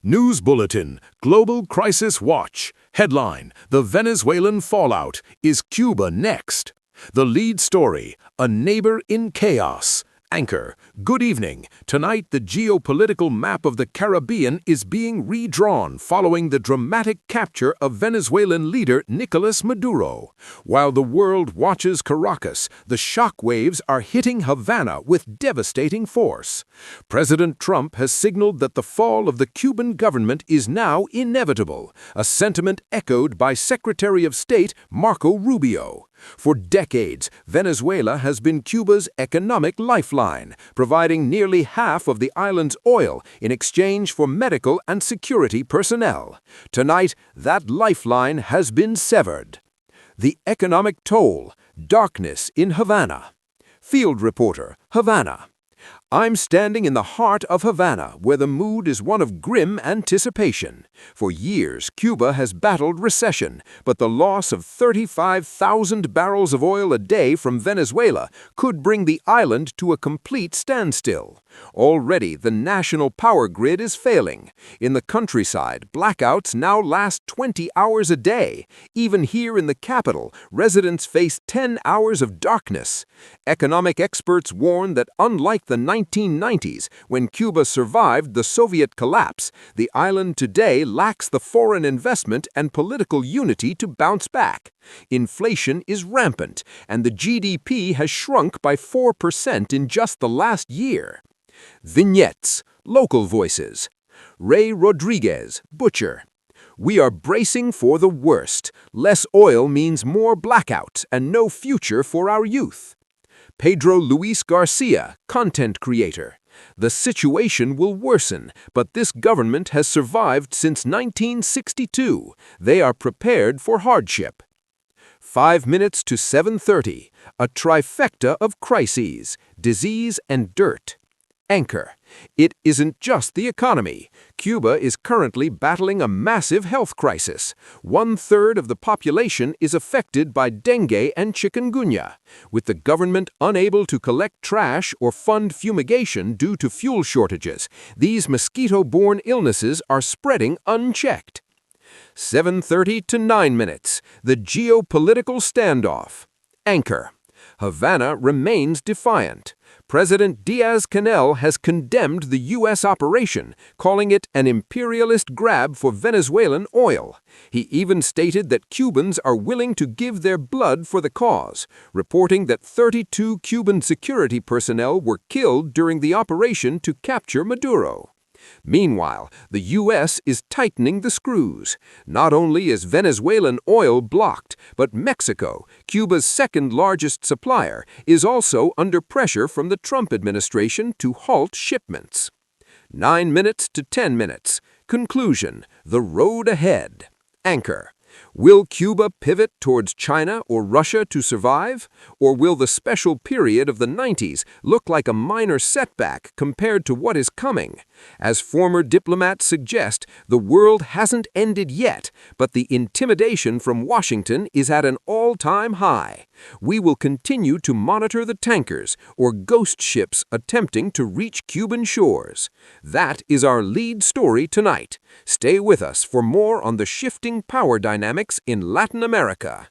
News Bulletin, Global Crisis Watch. Headline, The Venezuelan Fallout. Is Cuba next? The lead story, A Neighbor in Chaos. Anchor, good evening. Tonight, the geopolitical map of the Caribbean is being redrawn following the dramatic capture of Venezuelan leader Nicolas Maduro. While the world watches Caracas, the shockwaves are hitting Havana with devastating force. President Trump has signaled that the fall of the Cuban government is now inevitable, a sentiment echoed by Secretary of State Marco Rubio. For decades, Venezuela has been Cuba's economic lifeline, providing nearly half of the island's oil in exchange for medical and security personnel. Tonight, that lifeline has been severed. The economic toll, darkness in Havana. Field reporter, Havana. I'm standing in the heart of Havana, where the mood is one of grim anticipation. For years, Cuba has battled recession, but the loss of 35,000 barrels of oil a day from Venezuela could bring the island to a complete standstill. Already, the national power grid is failing. In the countryside, blackouts now last 20 hours a day. Even here in the capital, residents face 10 hours of darkness. Economic experts warn that unlike the 1990s, when Cuba survived the Soviet collapse, the island today lacks the foreign investment and political unity to bounce back. Inflation is rampant, and the GDP has shrunk by 4% in just the last year. Vignettes, local voices. Ray Rodriguez, butcher. We are bracing for the worst. Less oil means more blackout and no future for our youth. Pedro Luis Garcia, content creator. The situation will worsen, but this government has survived since 1962. They are prepared for hardship. 5 minutes to 7:30, a trifecta of crises, disease and dirt. Anchor. It isn't just the economy. Cuba is currently battling a massive health crisis. 1/3 of the population is affected by dengue and chikungunya. With the government unable to collect trash or fund fumigation due to fuel shortages, these mosquito-borne illnesses are spreading unchecked. 7:30 to 9 minutes, the geopolitical standoff. Anchor. Havana remains defiant. President Diaz-Canel has condemned the U.S. operation, calling it an imperialist grab for Venezuelan oil. He even stated that Cubans are willing to give their blood for the cause, reporting that 32 Cuban security personnel were killed during the operation to capture Maduro. Meanwhile, the U.S. is tightening the screws. Not only is Venezuelan oil blocked, but Mexico, Cuba's second-largest supplier, is also under pressure from the Trump administration to halt shipments. 9 minutes to 10 minutes. Conclusion, the road ahead. Anchor. Will Cuba pivot towards China or Russia to survive? Or will the special period of the 90s look like a minor setback compared to what is coming? As former diplomats suggest, the world hasn't ended yet, but the intimidation from Washington is at an all-time high. We will continue to monitor the tankers or ghost ships attempting to reach Cuban shores. That is our lead story tonight. Stay with us for more on the shifting power dynamics in Latin America.